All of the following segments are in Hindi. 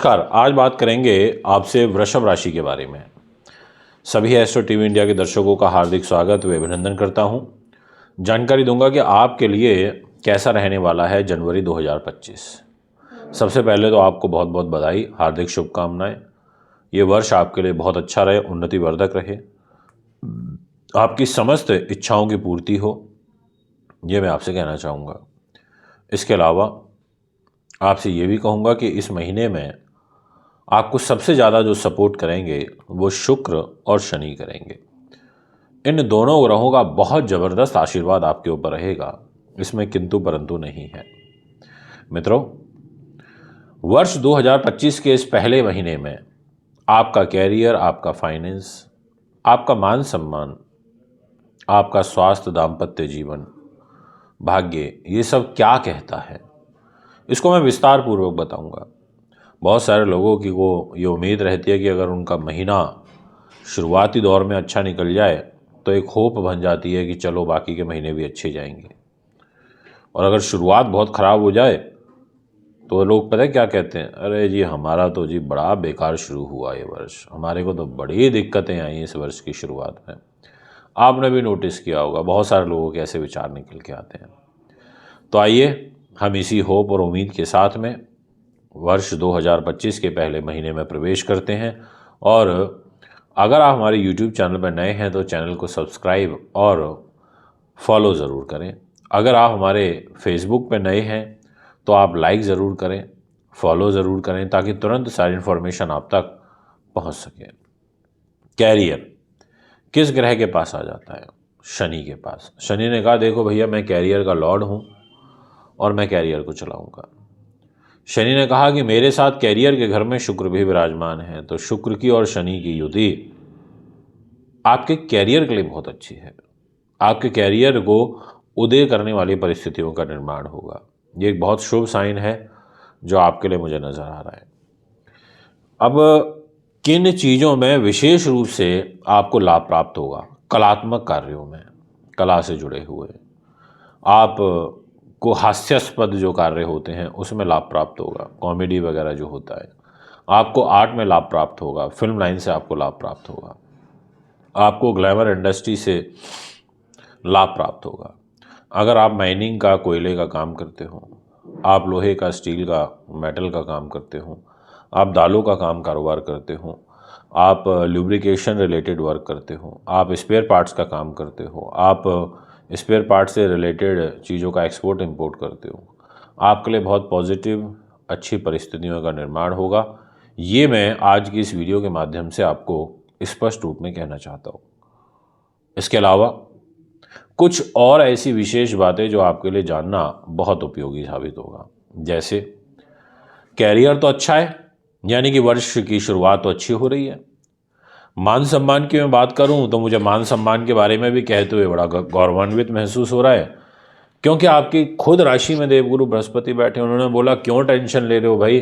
नमस्कार। आज बात करेंगे आपसे वृषभ राशि के बारे में। सभी एस्ट्रो टीवी इंडिया के दर्शकों का हार्दिक स्वागत व अभिनंदन करता हूं। जानकारी दूंगा कि आपके लिए कैसा रहने वाला है जनवरी 2025। सबसे पहले तो आपको बहुत बहुत बधाई, हार्दिक शुभकामनाएं। ये वर्ष आपके लिए बहुत अच्छा रहे, उन्नतिवर्धक रहे, आपकी समस्त इच्छाओं की पूर्ति हो, ये मैं आपसे कहना चाहूँगा। इसके अलावा आपसे ये भी कहूँगा कि इस महीने में आपको सबसे ज़्यादा जो सपोर्ट करेंगे वो शुक्र और शनि करेंगे। इन दोनों ग्रहों का बहुत ज़बरदस्त आशीर्वाद आपके ऊपर रहेगा, इसमें किंतु परंतु नहीं है। मित्रों, वर्ष 2025 के इस पहले महीने में आपका कैरियर, आपका फाइनेंस, आपका मान सम्मान, आपका स्वास्थ्य, दाम्पत्य जीवन, भाग्य, ये सब क्या कहता है, इसको मैं विस्तार पूर्वक बताऊंगा। बहुत सारे लोगों की वो ये उम्मीद रहती है कि अगर उनका महीना शुरुआती दौर में अच्छा निकल जाए तो एक होप बन जाती है कि चलो बाकी के महीने भी अच्छे जाएंगे। और अगर शुरुआत बहुत ख़राब हो जाए तो लोग पता है क्या कहते हैं, अरे जी हमारा तो जी बड़ा बेकार शुरू हुआ ये वर्ष, हमारे को तो बड़ी दिक्कतें आई इस वर्ष की शुरुआत में। आपने भी नोटिस किया होगा, बहुत सारे लोगों के ऐसे विचार निकल के आते हैं। तो आइए हम इसी होप और उम्मीद के साथ में वर्ष 2025 के पहले महीने में प्रवेश करते हैं। और अगर आप हमारे YouTube चैनल पर नए हैं तो चैनल को सब्सक्राइब और फॉलो ज़रूर करें। अगर आप हमारे फेसबुक पर नए हैं तो आप लाइक ज़रूर करें, फॉलो ज़रूर करें, ताकि तुरंत सारी इन्फॉर्मेशन आप तक पहुंच सके। कैरियर किस ग्रह के पास आ जाता है? शनि के पास। शनि ने कहा देखो भैया, मैं कैरियर का लॉर्ड हूँ और मैं कैरियर को चलाऊँगा। शनि ने कहा कि मेरे साथ कैरियर के घर में शुक्र भी विराजमान है, तो शुक्र की और शनि की युति आपके कैरियर के लिए बहुत अच्छी है। आपके कैरियर को उदय करने वाली परिस्थितियों का निर्माण होगा। ये एक बहुत शुभ साइन है जो आपके लिए मुझे नज़र आ रहा है। अब किन चीज़ों में विशेष रूप से आपको लाभ प्राप्त होगा? कलात्मक कार्यों में, कला से जुड़े हुए, आप को हास्यास्पद जो कार्य होते हैं उसमें लाभ प्राप्त होगा। कॉमेडी वगैरह जो होता है, आपको आर्ट में लाभ प्राप्त होगा। फिल्म लाइन से आपको लाभ प्राप्त होगा। आपको ग्लैमर इंडस्ट्री से लाभ प्राप्त होगा। अगर आप माइनिंग का, कोयले का काम करते हो, आप लोहे का, स्टील का, मेटल का काम करते हो, आप दालों का काम कारोबार करते हो, आप लुब्रिकेशन रिलेटेड वर्क करते हो, आप स्पेयर पार्ट्स का काम करते हो, आप स्पेयर पार्ट से रिलेटेड चीज़ों का एक्सपोर्ट इंपोर्ट करते हो, आपके लिए बहुत पॉजिटिव अच्छी परिस्थितियों का निर्माण होगा। ये मैं आज की इस वीडियो के माध्यम से आपको स्पष्ट रूप में कहना चाहता हूँ। इसके अलावा कुछ और ऐसी विशेष बातें जो आपके लिए जानना बहुत उपयोगी साबित होगा। जैसे कैरियर तो अच्छा है, यानी कि वर्ष की शुरुआत तो अच्छी हो रही है। मान सम्मान की मैं बात करूं तो मुझे मान सम्मान के बारे में भी कहते हुए बड़ा गौरवान्वित महसूस हो रहा है, क्योंकि आपकी खुद राशि में देवगुरु बृहस्पति बैठे। उन्होंने बोला क्यों टेंशन ले रहे हो भाई,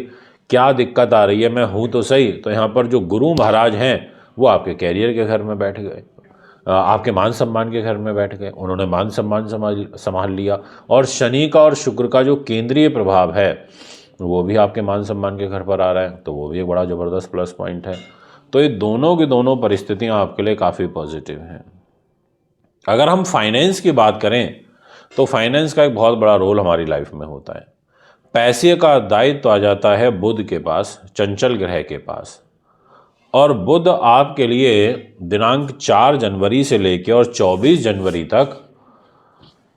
क्या दिक्कत आ रही है, मैं हूं तो सही। तो यहाँ पर जो गुरु महाराज हैं वो आपके कैरियर के घर में बैठ गए, आपके मान सम्मान के घर में बैठ गए। उन्होंने मान सम्मान संभाल लिया। और शनि का और शुक्र का जो केंद्रीय प्रभाव है वो भी आपके मान सम्मान के घर पर आ रहा है, तो वो भी एक बड़ा ज़बरदस्त प्लस पॉइंट है। तो ये दोनों की दोनों परिस्थितियां आपके लिए काफ़ी पॉजिटिव हैं। अगर हम फाइनेंस की बात करें तो फाइनेंस का एक बहुत बड़ा रोल हमारी लाइफ में होता है। पैसे का दायित्व आ जाता है बुध के पास, चंचल ग्रह के पास। और बुध आपके लिए दिनांक 4 जनवरी से लेकर और 24 जनवरी तक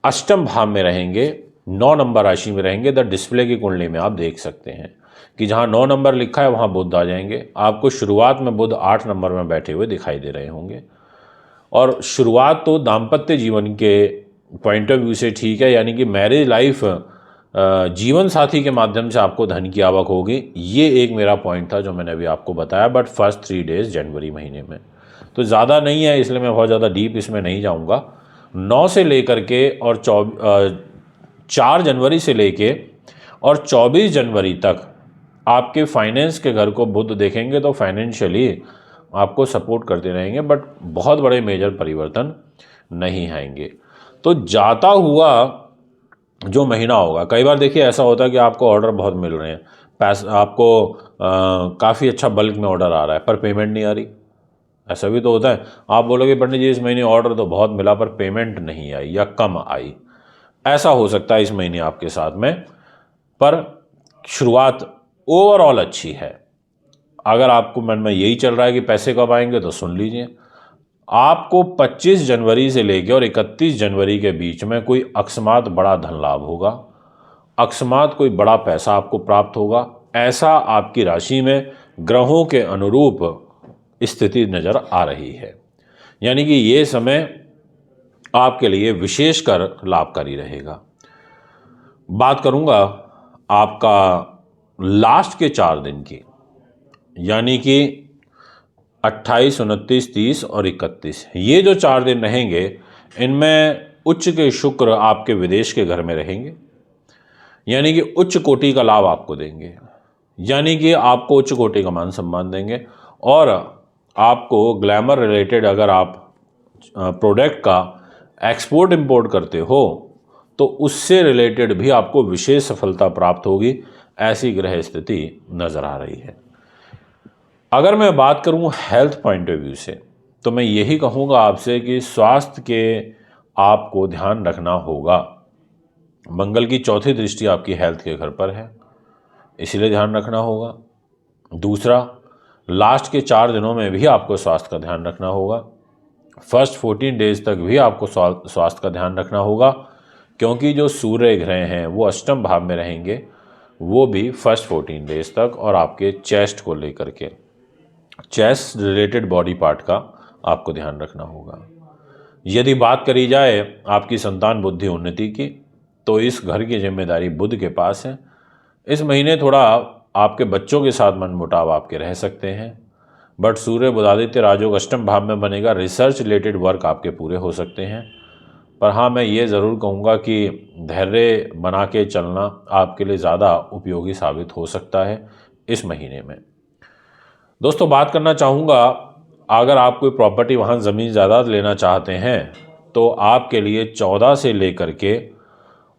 अष्टम भाव में रहेंगे, 9 नंबर राशि में रहेंगे। द डिस्प्ले की कुंडली में आप देख सकते हैं कि जहां 9 नंबर लिखा है वहां बुध आ जाएंगे। आपको शुरुआत में बुध 8 नंबर में बैठे हुए दिखाई दे रहे होंगे। और शुरुआत तो दाम्पत्य जीवन के पॉइंट ऑफ व्यू से ठीक है, यानी कि मैरिज लाइफ, जीवन साथी के माध्यम से आपको धन की आवक होगी। ये एक मेरा पॉइंट था जो मैंने अभी आपको बताया। बट फर्स्ट 3 डेज जनवरी महीने में तो ज़्यादा नहीं है, इसलिए मैं बहुत ज़्यादा डीप इसमें नहीं जाऊँगा। 9 से लेकर के और 4 जनवरी से लेके और 24 जनवरी तक आपके फाइनेंस के घर को बुध देखेंगे तो फाइनेंशियली आपको सपोर्ट करते रहेंगे, बट बहुत बड़े मेजर परिवर्तन नहीं आएंगे। तो जाता हुआ जो महीना होगा, कई बार देखिए ऐसा होता है कि आपको ऑर्डर बहुत मिल रहे हैं, पैसा आपको काफ़ी अच्छा बल्क में ऑर्डर आ रहा है पर पेमेंट नहीं आ रही। ऐसा भी तो होता है। आप बोलोगे पंडित जी इस महीने ऑर्डर तो बहुत मिला पर पेमेंट नहीं आई या कम आई। ऐसा हो सकता है इस महीने आपके साथ में, पर शुरुआत ओवरऑल अच्छी है। अगर आपको मन में यही चल रहा है कि पैसे कब आएंगे तो सुन लीजिए, आपको 25 जनवरी से लेकर और 31 जनवरी के बीच में कोई अकस्मात बड़ा धन लाभ होगा, अकस्मात कोई बड़ा पैसा आपको प्राप्त होगा। ऐसा आपकी राशि में ग्रहों के अनुरूप स्थिति नजर आ रही है। यानी कि ये समय आपके लिए विशेषकर लाभकारी रहेगा। बात करूंगा आपका लास्ट के 4 दिन की, यानी कि 28, 29, 30 और 31। ये जो 4 दिन रहेंगे इनमें उच्च के शुक्र आपके विदेश के घर में रहेंगे, यानी कि उच्च कोटि का लाभ आपको देंगे, यानी कि आपको उच्च कोटि का मान सम्मान देंगे। और आपको ग्लैमर रिलेटेड अगर आप प्रोडक्ट का एक्सपोर्ट इंपोर्ट करते हो तो उससे रिलेटेड भी आपको विशेष सफलता प्राप्त होगी, ऐसी ग्रह स्थिति नजर आ रही है। अगर मैं बात करूं हेल्थ पॉइंट ऑफ व्यू से तो मैं यही कहूंगा आपसे कि स्वास्थ्य के आपको ध्यान रखना होगा। मंगल की चौथी दृष्टि आपकी हेल्थ के घर पर है, इसलिए ध्यान रखना होगा। दूसरा, लास्ट के 4 दिनों में भी आपको स्वास्थ्य का ध्यान रखना होगा। फर्स्ट 14 डेज तक भी आपको स्वास्थ्य का ध्यान रखना होगा, क्योंकि जो सूर्य ग्रह हैं वो अष्टम भाव में रहेंगे, वो भी फर्स्ट 14 डेज तक। और आपके चेस्ट को लेकर के, चेस्ट रिलेटेड बॉडी पार्ट का आपको ध्यान रखना होगा। यदि बात करी जाए आपकी संतान बुद्धि उन्नति की, तो इस घर की जिम्मेदारी बुध के पास है। इस महीने थोड़ा आपके बच्चों के साथ मनमुटाव आपके रह सकते हैं, बट सूर्य बुधादित्य राजयोग अष्टम भाव में बनेगा, रिसर्च रिलेटेड वर्क आपके पूरे हो सकते हैं। पर हाँ, मैं ये ज़रूर कहूँगा कि धैर्य बना के चलना आपके लिए ज़्यादा उपयोगी साबित हो सकता है इस महीने में। दोस्तों, बात करना चाहूँगा, अगर आप कोई प्रॉपर्टी वाहन ज़मीन जायदाद लेना चाहते हैं तो आपके लिए 14 से लेकर के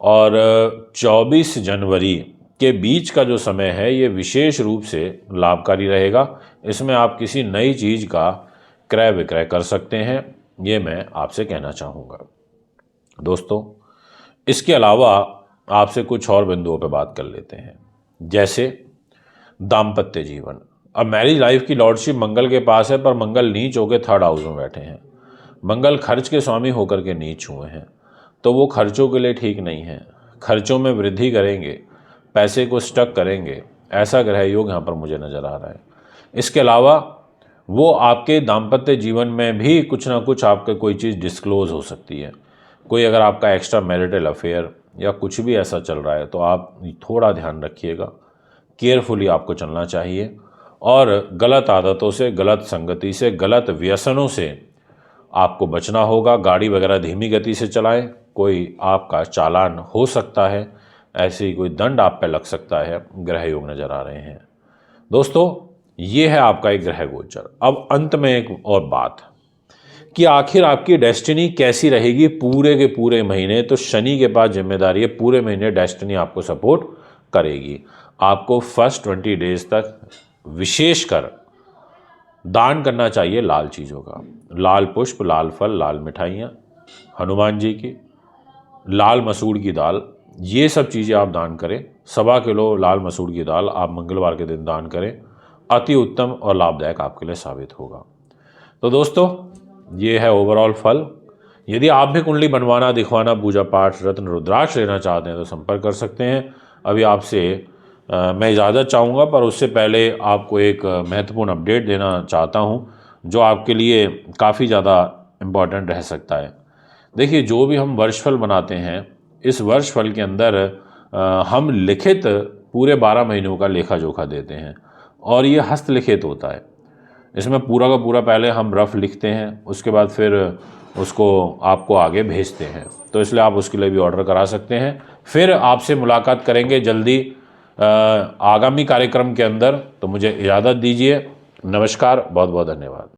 और 24 जनवरी के बीच का जो समय है ये विशेष रूप से लाभकारी रहेगा। इसमें आप किसी नई चीज़ का क्रय विक्रय कर सकते हैं, ये मैं आपसे कहना चाहूँगा। दोस्तों, इसके अलावा आपसे कुछ और बिंदुओं पर बात कर लेते हैं, जैसे दाम्पत्य जीवन। अब मैरिज लाइफ की लॉर्डशिप मंगल के पास है, पर मंगल नीच होकर 3rd हाउस में बैठे हैं। मंगल खर्च के स्वामी होकर के नीच हुए हैं, तो वो खर्चों के लिए ठीक नहीं है। खर्चों में वृद्धि करेंगे, पैसे को स्टक करेंगे, ऐसा ग्रह योग यहाँ पर मुझे नज़र आ रहा है। इसके अलावा वो आपके दाम्पत्य जीवन में भी कुछ ना कुछ आपका कोई चीज़ डिस्क्लोज हो सकती है। कोई अगर आपका एक्स्ट्रा मैरिटल अफेयर या कुछ भी ऐसा चल रहा है तो आप थोड़ा ध्यान रखिएगा, केयरफुली आपको चलना चाहिए। और गलत आदतों से, गलत संगति से, गलत व्यसनों से आपको बचना होगा। गाड़ी वगैरह धीमी गति से चलाएं, कोई आपका चालान हो सकता है, ऐसे ही कोई दंड आप पे लग सकता है, ग्रह योग नज़र आ रहे हैं। दोस्तों, ये है आपका एक ग्रह गोचर। अब अंत में एक और बात कि आखिर आपकी डेस्टिनी कैसी रहेगी पूरे के पूरे महीने। तो शनि के पास जिम्मेदारी है, पूरे महीने डेस्टिनी आपको सपोर्ट करेगी। आपको फर्स्ट 20 डेज तक विशेषकर दान करना चाहिए लाल चीज़ों का, लाल पुष्प, लाल फल, लाल मिठाइयाँ, हनुमान जी की, लाल मसूर की दाल, ये सब चीज़ें आप दान करें। 1.25 किलो लाल मसूर की दाल आप मंगलवार के दिन दान करें, अति उत्तम और लाभदायक आपके लिए साबित होगा। तो दोस्तों, ये है ओवरऑल फल। यदि आप भी कुंडली बनवाना, दिखवाना, पूजा पाठ, रत्न, रुद्राक्ष लेना चाहते हैं तो संपर्क कर सकते हैं। अभी आपसे मैं इजाज़त चाहूँगा, पर उससे पहले आपको एक महत्वपूर्ण अपडेट देना चाहता हूँ जो आपके लिए काफ़ी ज़्यादा इम्पॉर्टेंट रह सकता है। देखिए, जो भी हम वर्षफल बनाते हैं, इस वर्षफल के अंदर हम लिखित पूरे 12 महीनों का लेखा जोखा देते हैं और ये हस्तलिखित होता है। इसमें पूरा का पूरा पहले हम रफ लिखते हैं, उसके बाद फिर उसको आपको आगे भेजते हैं। तो इसलिए आप उसके लिए भी ऑर्डर करा सकते हैं। फिर आपसे मुलाकात करेंगे जल्दी आगामी कार्यक्रम के अंदर। तो मुझे इजाज़त दीजिए। नमस्कार, बहुत बहुत धन्यवाद।